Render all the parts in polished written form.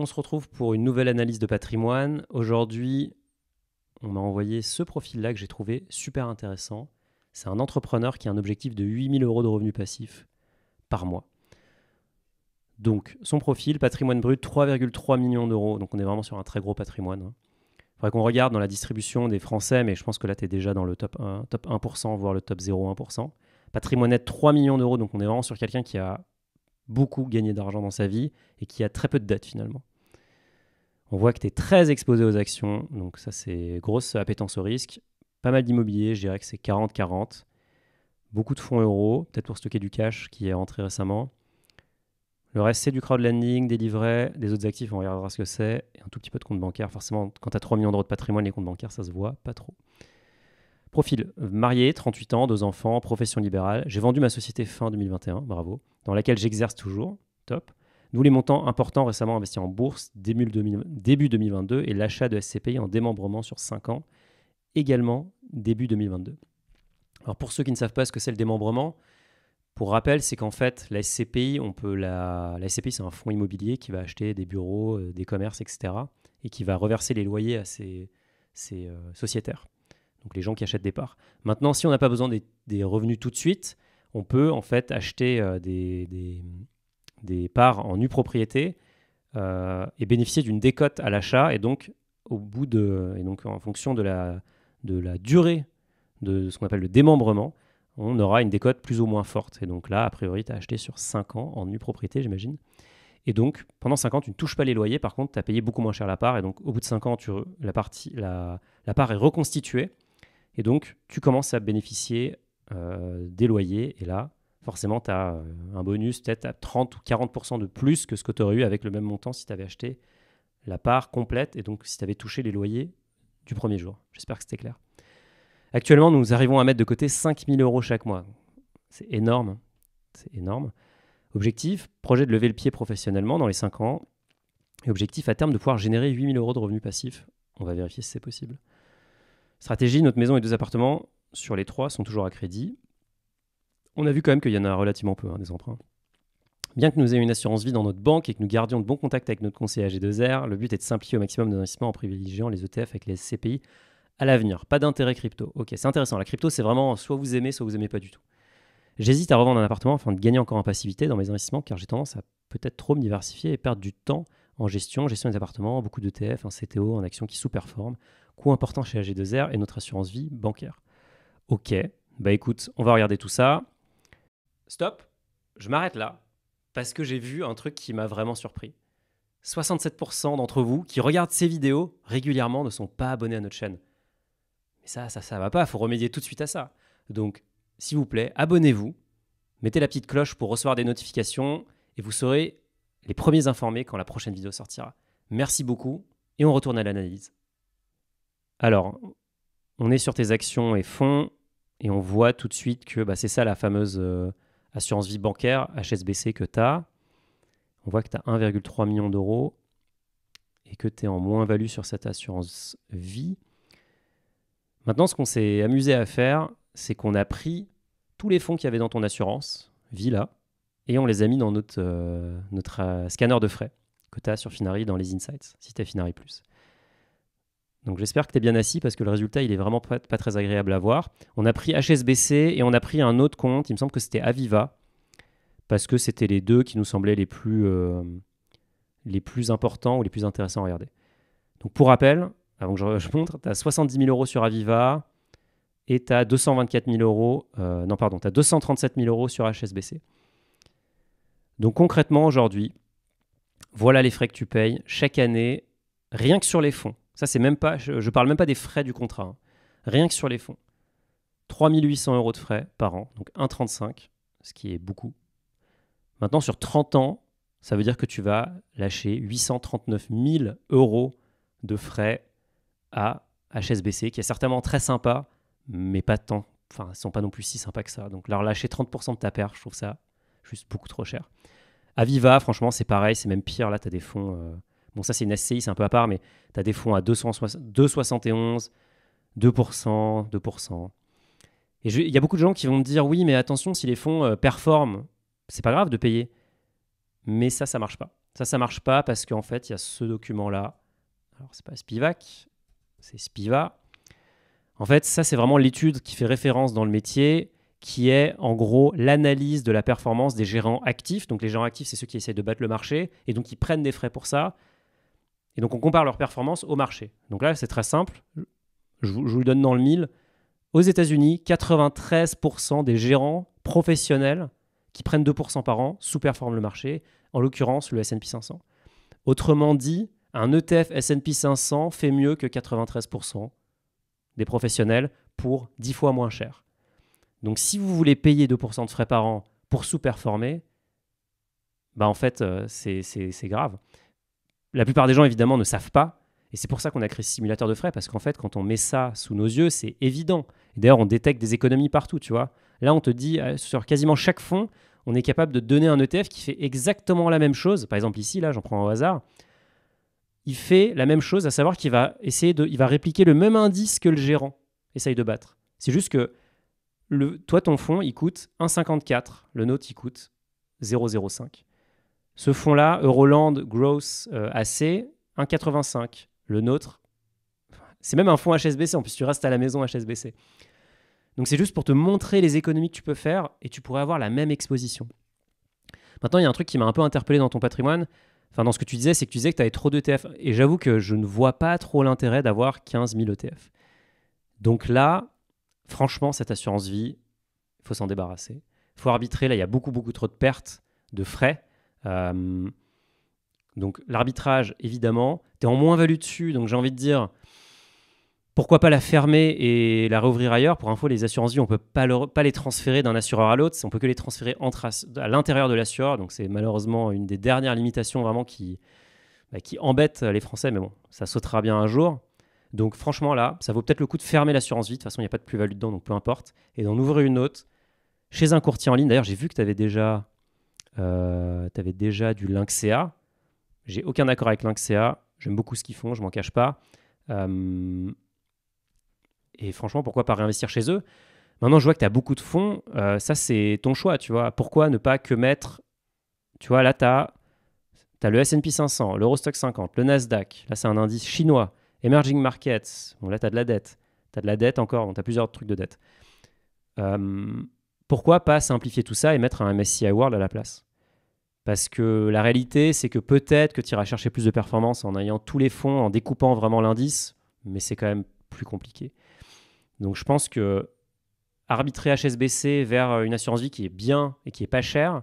On se retrouve pour une nouvelle analyse de patrimoine. Aujourd'hui, on m'a envoyé ce profil-là que j'ai trouvé super intéressant. C'est un entrepreneur qui a un objectif de 8 000 € de revenus passifs par mois. Donc, son profil, patrimoine brut, 3,3 millions d'euros. Donc, on est vraiment sur un très gros patrimoine. Il faudrait qu'on regarde dans la distribution des Français, mais je pense que là, tu es déjà dans le top 1%, voire le top 0,1%. Patrimoine net, 3 millions d'euros. Donc, on est vraiment sur quelqu'un qui a beaucoup gagné d'argent dans sa vie et qui a très peu de dettes finalement. On voit que tu es très exposé aux actions, donc ça c'est grosse appétence au risque. Pas mal d'immobilier, je dirais que c'est 40-40. Beaucoup de fonds euros, peut-être pour stocker du cash qui est rentré récemment. Le reste c'est du crowdlending, des livrets, des autres actifs, on regardera ce que c'est, et un tout petit peu de compte bancaire. Forcément, quand tu as 3 millions d'euros de patrimoine, les comptes bancaires, ça se voit pas trop. Profil, marié, 38 ans, 2 enfants, profession libérale. J'ai vendu ma société fin 2021, bravo, dans laquelle j'exerce toujours, top. D'où les montants importants récemment investis en bourse début 2022 et l'achat de SCPI en démembrement sur 5 ans, également début 2022. Alors pour ceux qui ne savent pas ce que c'est le démembrement, pour rappel, c'est qu'en fait, la SCPI, la SCPI, c'est un fonds immobilier qui va acheter des bureaux, des commerces, etc. et qui va reverser les loyers à ses sociétaires, donc les gens qui achètent des parts. Maintenant, si on n'a pas besoin des revenus tout de suite, on peut en fait acheter des parts en nue propriété et bénéficier d'une décote à l'achat, et donc en fonction de la durée de ce qu'on appelle le démembrement, on aura une décote plus ou moins forte. Et donc là, a priori, tu as acheté sur 5 ans en nue propriété, j'imagine. Et donc, pendant 5 ans, tu ne touches pas les loyers. Par contre, tu as payé beaucoup moins cher la part. Et donc, au bout de 5 ans, la part est reconstituée. Et donc, tu commences à bénéficier des loyers. Et là, forcément, tu as un bonus peut-être à 30 ou 40% de plus que ce que tu aurais eu avec le même montant si tu avais acheté la part complète et donc si tu avais touché les loyers du premier jour. J'espère que c'était clair. Actuellement, nous arrivons à mettre de côté 5 000 € chaque mois. C'est énorme. C'est énorme. Objectif, projet de lever le pied professionnellement dans les 5 ans. Et objectif à terme de pouvoir générer 8 000 € de revenus passifs. On va vérifier si c'est possible. Stratégie, notre maison et 2 appartements sur les 3 sont toujours à crédit. On a vu quand même qu'il y en a relativement peu, des emprunts. Bien que nous ayons une assurance vie dans notre banque et que nous gardions de bons contacts avec notre conseiller AG2R, le but est de simplifier au maximum nos investissements en privilégiant les ETF avec les SCPI à l'avenir. Pas d'intérêt crypto. Ok, c'est intéressant. La crypto, c'est vraiment soit vous aimez pas du tout. J'hésite à revendre un appartement afin de gagner encore en passivité dans mes investissements car j'ai tendance à peut-être trop me diversifier et perdre du temps en gestion des appartements, beaucoup d'ETF, un CTO, en actions qui sous-performent. Coût important chez AG2R et notre assurance vie bancaire. Ok, bah écoute, on va regarder tout ça. Stop, je m'arrête là parce que j'ai vu un truc qui m'a vraiment surpris. 67% d'entre vous qui regardent ces vidéos régulièrement ne sont pas abonnés à notre chaîne. Mais ça va pas, il faut remédier tout de suite à ça. Donc, s'il vous plaît, abonnez-vous, mettez la petite cloche pour recevoir des notifications et vous serez les premiers informés quand la prochaine vidéo sortira. Merci beaucoup et on retourne à l'analyse. Alors, on est sur tes actions et fonds et on voit tout de suite que c'est ça la fameuse assurance vie bancaire, HSBC que tu as. On voit que tu as 1,3 million d'euros et que tu es en moins-value sur cette assurance vie. Maintenant, ce qu'on s'est amusé à faire, c'est qu'on a pris tous les fonds qu'il y avait dans ton assurance vie là et on les a mis dans notre scanner de frais que tu as sur Finari dans les Insights, si tu as Finari+. Donc j'espère que tu es bien assis parce que le résultat, il est vraiment pas très agréable à voir. On a pris HSBC et on a pris un autre compte, il me semble que c'était Aviva, parce que c'était les deux qui nous semblaient les plus importants ou les plus intéressants à regarder. Donc pour rappel, avant que je montre, tu as 70 000 € sur Aviva et tu as 224 000 €, tu as 237 000 € sur HSBC. Donc concrètement, aujourd'hui, voilà les frais que tu payes chaque année, rien que sur les fonds. Ça, c'est même pas, je parle même pas des frais du contrat. Rien que sur les fonds. 3 800 € de frais par an, donc 1,35, ce qui est beaucoup. Maintenant, sur 30 ans, ça veut dire que tu vas lâcher 839 000 € de frais à HSBC, qui est certainement très sympa, mais pas tant. Enfin, ils ne sont pas non plus si sympas que ça. Donc, leur lâcher 30% de ta perte, je trouve ça juste beaucoup trop cher. Aviva, franchement, c'est pareil, c'est même pire. Là, tu as des fonds... Bon, ça, c'est une SCI, c'est un peu à part, mais tu as des fonds à 2,71, 2%, 2%. Et il y a beaucoup de gens qui vont me dire, oui, mais attention, si les fonds performent, c'est pas grave de payer. Mais ça marche pas. Ça marche pas parce qu'en fait, il y a ce document-là. Alors, c'est pas Spivak, c'est Spiva. En fait, ça, c'est vraiment l'étude qui fait référence dans le métier, qui est en gros l'analyse de la performance des gérants actifs. Donc, les gérants actifs, c'est ceux qui essayent de battre le marché et donc ils prennent des frais pour ça. Et donc, on compare leur performance au marché. Donc là, c'est très simple. Je vous le donne dans le mille. Aux États-Unis, 93% des gérants professionnels qui prennent 2% par an sous-performent le marché, en l'occurrence le S&P 500. Autrement dit, un ETF S&P 500 fait mieux que 93% des professionnels pour 10 fois moins cher. Donc si vous voulez payer 2% de frais par an pour sous-performer, bah en fait, c'est grave. La plupart des gens, évidemment, ne savent pas. Et c'est pour ça qu'on a créé ce simulateur de frais, parce qu'en fait, quand on met ça sous nos yeux, c'est évident. Et d'ailleurs, on détecte des économies partout, tu vois. Là, on te dit, sur quasiment chaque fonds, on est capable de donner un ETF qui fait exactement la même chose. Par exemple, ici, là, j'en prends au hasard. Il fait la même chose, à savoir qu'il va il va répliquer le même indice que le gérant essaye de battre. C'est juste que toi, ton fonds, il coûte 1,54. Le nôtre, il coûte 0,05. Ce fonds-là, Euroland Growth AC, 1,85. Le nôtre, c'est même un fonds HSBC. En plus, tu restes à la maison HSBC. Donc, c'est juste pour te montrer les économies que tu peux faire et tu pourrais avoir la même exposition. Maintenant, il y a un truc qui m'a un peu interpellé dans ton patrimoine. Enfin, dans ce que tu disais, c'est que tu disais que tu avais trop d'ETF. Et j'avoue que je ne vois pas trop l'intérêt d'avoir 15 000 ETF. Donc là, franchement, cette assurance vie, il faut s'en débarrasser. Il faut arbitrer. Là, il y a beaucoup trop de pertes, de frais. Donc l'arbitrage, évidemment, tu es en moins-value dessus, donc j'ai envie de dire, pourquoi pas la fermer et la réouvrir ailleurs. Pour info, les assurances vie, on ne peut pas les transférer d'un assureur à l'autre, on peut que les transférer à l'intérieur de l'assureur, donc c'est malheureusement une des dernières limitations vraiment qui embête les Français, mais bon, ça sautera bien un jour. Donc franchement là, ça vaut peut-être le coup de fermer l'assurance vie, de toute façon il n'y a pas de plus-value dedans, donc peu importe, et d'en ouvrir une autre chez un courtier en ligne. D'ailleurs, j'ai vu que tu avais déjà du Lynxea. J'ai aucun accord avec Lynxea. J'aime beaucoup ce qu'ils font, je m'en cache pas. Et franchement, pourquoi pas réinvestir chez eux? Maintenant, je vois que tu as beaucoup de fonds. Ça, c'est ton choix, tu vois. Pourquoi ne pas que mettre... Tu vois, là, tu as le S&P 500, l'Eurostock 50, le Nasdaq. Là, c'est un indice chinois. Emerging Markets. Bon, là, tu as de la dette. Tu as de la dette encore. Bon, tu as plusieurs trucs de dette. Pourquoi pas simplifier tout ça et mettre un MSCI World à la place? Parce que la réalité, c'est que peut-être que tu iras chercher plus de performance en ayant tous les fonds, en découpant vraiment l'indice, mais c'est quand même plus compliqué. Donc je pense que arbitrer HSBC vers une assurance vie qui est bien et qui est pas chère,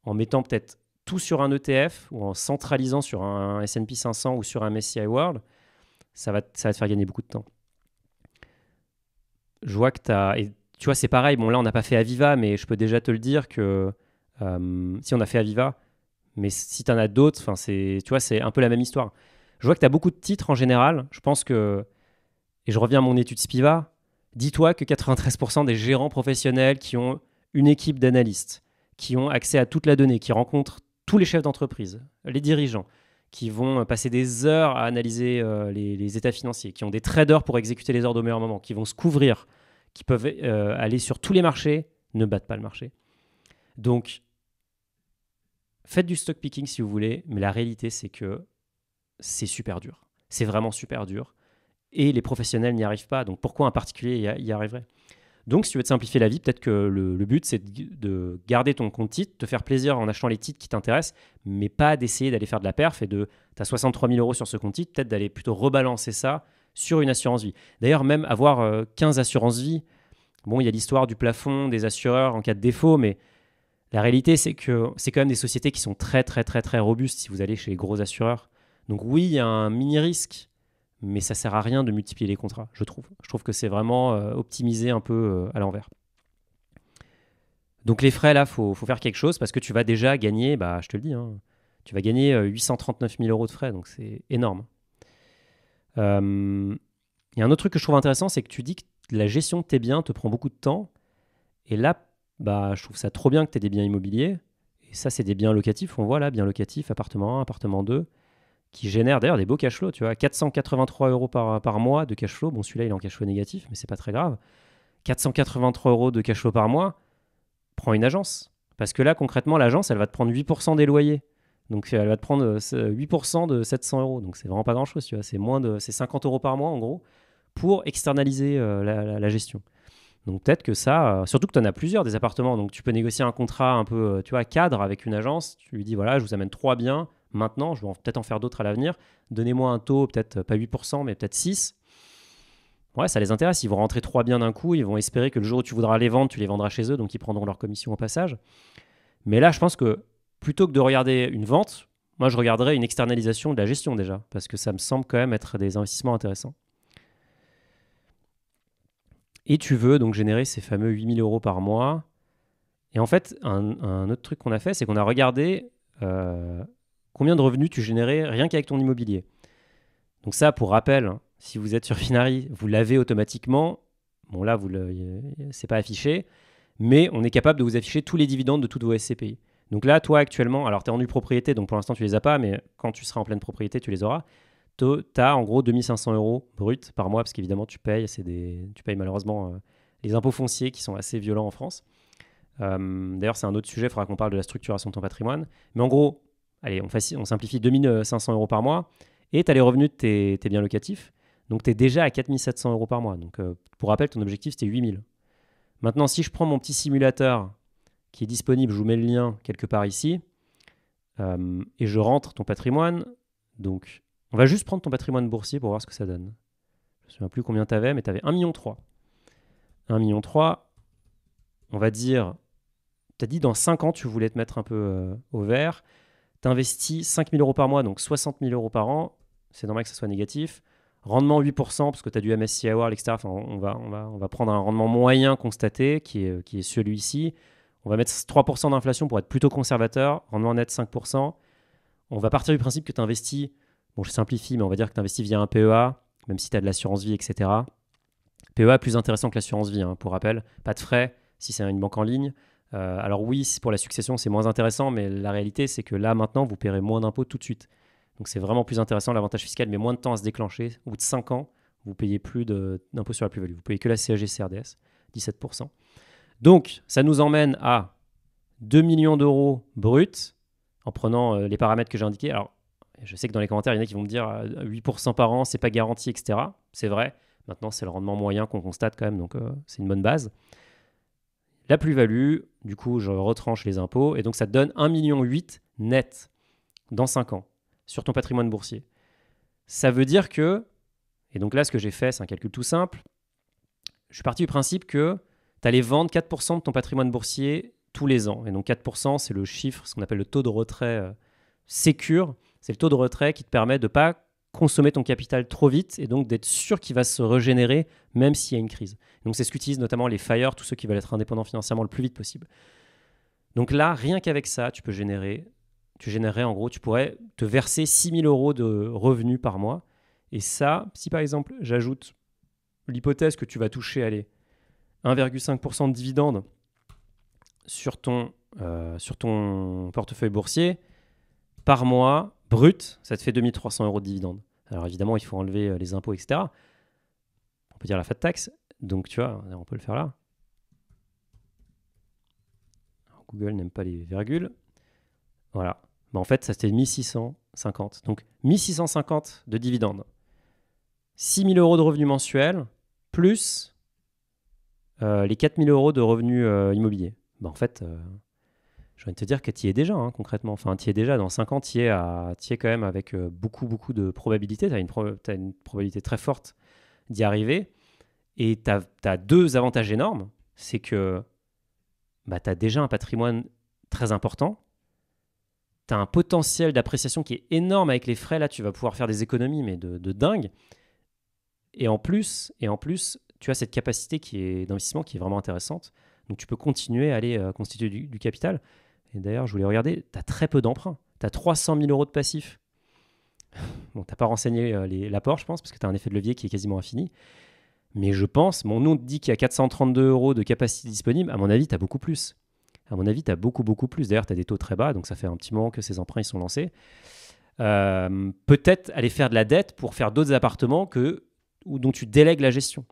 en mettant peut-être tout sur un ETF ou en centralisant sur un S&P 500 ou sur un MSCI World, ça va te faire gagner beaucoup de temps. Je vois que tu as... Et tu vois, c'est pareil. Bon, là, on n'a pas fait Aviva, mais je peux déjà te le dire que si on a fait Aviva, mais si tu en as d'autres, tu vois, c'est un peu la même histoire. Je vois que tu as beaucoup de titres en général. Je pense que, et je reviens à mon étude Spiva, dis-toi que 93% des gérants professionnels qui ont une équipe d'analystes, qui ont accès à toute la donnée, qui rencontrent tous les chefs d'entreprise, les dirigeants, qui vont passer des heures à analyser les états financiers, qui ont des traders pour exécuter les ordres au meilleur moment, qui vont se couvrir, qui peuvent aller sur tous les marchés, ne battent pas le marché. Donc, faites du stock picking si vous voulez, mais la réalité, c'est que c'est super dur. C'est vraiment super dur. Et les professionnels n'y arrivent pas. Donc, pourquoi un particulier y arriverait? Donc, si tu veux te simplifier la vie, peut-être que le but, c'est de garder ton compte titre, te faire plaisir en achetant les titres qui t'intéressent, mais pas d'essayer d'aller faire de la perf et tu as 63 000 euros sur ce compte titre, peut-être d'aller plutôt rebalancer ça sur une assurance vie. D'ailleurs, même avoir 15 assurances vie, bon, il y a l'histoire du plafond des assureurs en cas de défaut, mais la réalité, c'est que c'est quand même des sociétés qui sont très, très, très, très robustes si vous allez chez les gros assureurs. Donc oui, il y a un mini-risque, mais ça ne sert à rien de multiplier les contrats, je trouve. Je trouve que c'est vraiment optimisé un peu à l'envers. Donc les frais, là, il faut faire quelque chose parce que tu vas déjà gagner, je te le dis, tu vas gagner 839 000 euros de frais, donc c'est énorme. Il y a un autre truc que je trouve intéressant, c'est que tu dis que la gestion de tes biens te prend beaucoup de temps. Et là, je trouve ça trop bien que tu aies des biens immobiliers. Et ça, c'est des biens locatifs. On voit là, biens locatifs, appartement 1, appartement 2, qui génèrent d'ailleurs des beaux cash flows. Tu vois, 483 euros par mois de cash flow. Bon, celui-là, il est en cash flow négatif, mais c'est pas très grave. 483 euros de cash flow par mois, prends une agence. Parce que là, concrètement, l'agence, elle va te prendre 8% des loyers. Donc elle va te prendre 8% de 700 euros. Donc c'est vraiment pas grand-chose, tu vois. C'est 50 euros par mois en gros pour externaliser la gestion. Donc peut-être que ça, surtout que tu en as plusieurs des appartements, donc tu peux négocier un contrat un peu, tu vois, cadre avec une agence. Tu lui dis voilà, je vous amène 3 biens maintenant, je vais peut-être en faire d'autres à l'avenir. Donnez-moi un taux, peut-être pas 8%, mais peut-être 6%. Ouais, ça les intéresse. Ils vont rentrer 3 biens d'un coup. Ils vont espérer que le jour où tu voudras les vendre, tu les vendras chez eux, donc ils prendront leur commission au passage. Mais là, je pense que plutôt que de regarder une vente, moi, je regarderais une externalisation de la gestion déjà, parce que ça me semble quand même être des investissements intéressants. Et tu veux donc générer ces fameux 8 000 euros par mois. Et en fait, un autre truc qu'on a fait, c'est qu'on a regardé combien de revenus tu générais rien qu'avec ton immobilier. Donc ça, pour rappel, si vous êtes sur Finari, vous l'avez automatiquement. Bon là, c'est pas affiché, mais on est capable de vous afficher tous les dividendes de toutes vos SCPI. Donc là, toi actuellement, alors tu es en nue propriété, donc pour l'instant tu les as pas, mais quand tu seras en pleine propriété, tu les auras. Tu as en gros 2500 euros brut par mois, parce qu'évidemment tu payes, tu payes malheureusement les impôts fonciers qui sont assez violents en France. D'ailleurs, c'est un autre sujet, il faudra qu'on parle de la structuration de ton patrimoine. Mais en gros, allez, on simplifie, 2500 euros par mois, et tu as les revenus de tes biens locatifs. Donc tu es déjà à 4700 euros par mois. Donc pour rappel, ton objectif c'était 8000. Maintenant, si je prends mon petit simulateur qui est disponible, je vous mets le lien quelque part ici, et je rentre ton patrimoine. Donc on va juste prendre ton patrimoine boursier pour voir ce que ça donne. Je ne me souviens plus combien tu avais, mais tu avais 1,3 million. 1,3 million, on va dire, tu as dit dans 5 ans, tu voulais te mettre un peu au vert. Tu investis 5 000 euros par mois, donc 60 000 euros par an. C'est normal que ça soit négatif. Rendement 8%, parce que tu as du MSCI World, etc. Enfin, on va prendre un rendement moyen constaté, qui est celui-ci. On va mettre 3% d'inflation pour être plutôt conservateur. Rendement net 5%. On va partir du principe que tu investis, bon je simplifie, mais on va dire que tu investis via un PEA, même si tu as de l'assurance vie, etc. PEA plus intéressant que l'assurance vie, pour rappel. Pas de frais si c'est une banque en ligne. Alors oui, pour la succession, c'est moins intéressant, mais la réalité, c'est que là, maintenant, vous paierez moins d'impôts tout de suite. Donc c'est vraiment plus intéressant, l'avantage fiscal, mais moins de temps à se déclencher. Au bout de 5 ans, vous payez plus d'impôts sur la plus-value. Vous payez que la CSG-CRDS, 17%. Donc, ça nous emmène à 2 millions d'euros bruts, en prenant les paramètres que j'ai indiqués. Alors, je sais que dans les commentaires, il y en a qui vont me dire 8% par an, c'est pas garanti, etc. C'est vrai. Maintenant, c'est le rendement moyen qu'on constate quand même, donc c'est une bonne base. La plus-value, du coup, je retranche les impôts, et donc ça te donne 1,8 million net dans 5 ans sur ton patrimoine boursier. Ça veut dire que, et donc là, ce que j'ai fait, c'est un calcul tout simple, je suis parti du principe que tu allais vendre 4% de ton patrimoine boursier tous les ans. Et donc 4%, c'est le chiffre, ce qu'on appelle le taux de retrait sécure. C'est le taux de retrait qui te permet de ne pas consommer ton capital trop vite et donc d'être sûr qu'il va se régénérer même s'il y a une crise. Donc c'est ce qu'utilisent notamment les FIRE, tous ceux qui veulent être indépendants financièrement le plus vite possible. Donc là, rien qu'avec ça, tu générerais en gros, tu pourrais te verser 6 000 euros de revenus par mois. Et ça, si par exemple j'ajoute l'hypothèse que tu vas toucher, allez, 1,5% de dividendes sur ton portefeuille boursier, par mois, brut, ça te fait 2 300 euros de dividendes. Alors évidemment, il faut enlever les impôts, etc. On peut dire la fat tax. Donc tu vois, on peut le faire là. Alors, Google n'aime pas les virgules. Voilà. Mais en fait, ça c'était 1650. Donc 1650 de dividendes. 6 000 euros de revenus mensuels, plus les 4 000 euros de revenus immobiliers. Ben, en fait, j'ai envie de te dire que tu y es déjà, concrètement. Enfin, tu y es déjà. Dans 5 ans, tu y es quand même avec beaucoup de probabilités. Tu as une probabilité très forte d'y arriver. Et tu as 2 avantages énormes. C'est que tu as déjà un patrimoine très important. Tu as un potentiel d'appréciation qui est énorme avec les frais. Là, tu vas pouvoir faire des économies, mais de dingue. Et en plus, tu as cette capacité d'investissement qui est vraiment intéressante. Donc, tu peux continuer à aller constituer du capital. Et d'ailleurs, je voulais regarder, tu as très peu d'emprunts. Tu as 300 000 euros de passifs. Bon, tu n'as pas renseigné l'apport, je pense, parce que tu as un effet de levier qui est quasiment infini. Mais je pense, nous, on te dit qu'il y a 432 euros de capacité disponible. À mon avis, tu as beaucoup plus. À mon avis, tu as beaucoup plus. D'ailleurs, tu as des taux très bas, donc ça fait un petit moment que ces emprunts ils sont lancés. Peut-être aller faire de la dette pour faire d'autres appartements dont tu délègues la gestion.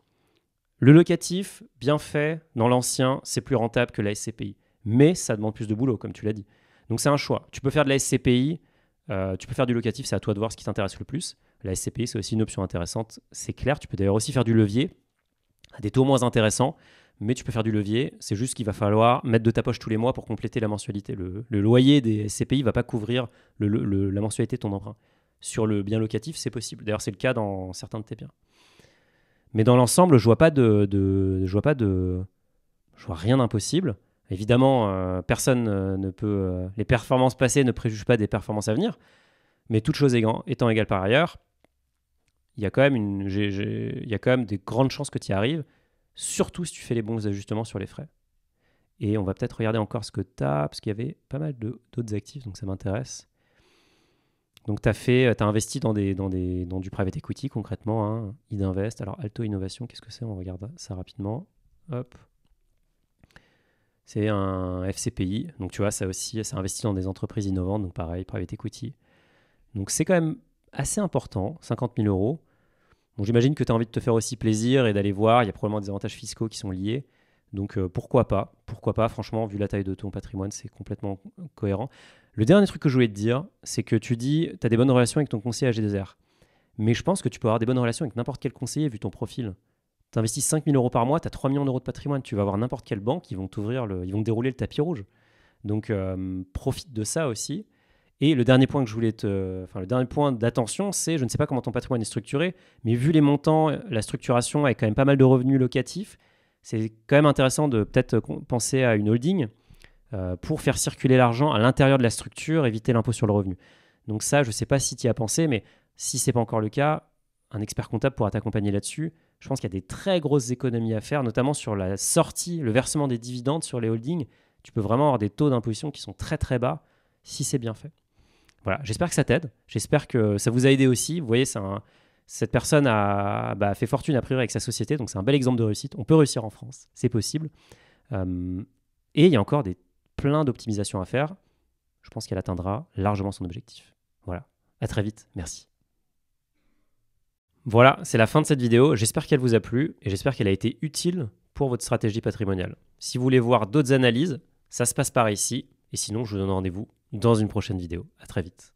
Le locatif, bien fait, dans l'ancien, c'est plus rentable que la SCPI. Mais ça demande plus de boulot, comme tu l'as dit. Donc c'est un choix. Tu peux faire de la SCPI, Tu peux faire du locatif, c'est à toi de voir ce qui t'intéresse le plus. La SCPI, c'est aussi une option intéressante, c'est clair. Tu peux d'ailleurs aussi faire du levier à des taux moins intéressants, mais tu peux faire du levier. C'est juste qu'il va falloir mettre de ta poche tous les mois pour compléter la mensualité. Le loyer des SCPI ne va pas couvrir la mensualité de ton emprunt. Sur le bien locatif, c'est possible. D'ailleurs, c'est le cas dans certains de tes biens. Mais dans l'ensemble, je vois rien d'impossible. Évidemment, personne ne peut. Les performances passées ne préjugent pas des performances à venir. Mais toute chose étant égale par ailleurs, il y a quand même des grandes chances que tu y arrives, surtout si tu fais les bons ajustements sur les frais. Et on va peut-être regarder encore ce que tu as, parce qu'il y avait pas mal d'autres actifs, donc ça m'intéresse. Donc tu as investi dans du private equity concrètement, hein, Idinvest. Alors Alto Innovation, qu'est-ce que c'est? On regarde ça rapidement. Hop. C'est un FCPI, donc tu vois, ça aussi, ça investit dans des entreprises innovantes, donc pareil, private equity. Donc c'est quand même assez important, 50 000 euros. Bon, j'imagine que tu as envie de te faire aussi plaisir et d'aller voir, il y a probablement des avantages fiscaux qui sont liés. Donc pourquoi pas? Pourquoi pas? Franchement, vu la taille de ton patrimoine, c'est complètement cohérent. Le dernier truc que je voulais te dire, c'est que tu dis tu as des bonnes relations avec ton conseiller AG2R. Mais je pense que tu peux avoir des bonnes relations avec n'importe quel conseiller vu ton profil. Tu investis 5 000 euros par mois, tu as 3 millions d'euros de patrimoine. Tu vas avoir n'importe quelle banque, ils vont ils vont te dérouler le tapis rouge. Donc profite de ça aussi. Et le dernier point le dernier point d'attention, c'est, je ne sais pas comment ton patrimoine est structuré, mais vu les montants, la structuration avec quand même pas mal de revenus locatifs, c'est quand même intéressant de peut-être penser à une holding pour faire circuler l'argent à l'intérieur de la structure, éviter l'impôt sur le revenu. Donc ça, je ne sais pas si tu y as pensé, mais si ce n'est pas encore le cas, un expert comptable pourra t'accompagner là-dessus. Je pense qu'il y a des très grosses économies à faire, notamment sur la sortie, le versement des dividendes sur les holdings. Tu peux vraiment avoir des taux d'imposition qui sont très très bas si c'est bien fait. Voilà, j'espère que ça t'aide. J'espère que ça vous a aidé aussi. Vous voyez, cette personne a fait fortune a priori avec sa société, donc c'est un bel exemple de réussite. On peut réussir en France, c'est possible. Et il y a encore plein d'optimisations à faire. Je pense qu'elle atteindra largement son objectif. Voilà, à très vite, merci. Voilà, c'est la fin de cette vidéo. J'espère qu'elle vous a plu et j'espère qu'elle a été utile pour votre stratégie patrimoniale. Si vous voulez voir d'autres analyses, ça se passe par ici. Et sinon, je vous donne rendez-vous dans une prochaine vidéo. À très vite.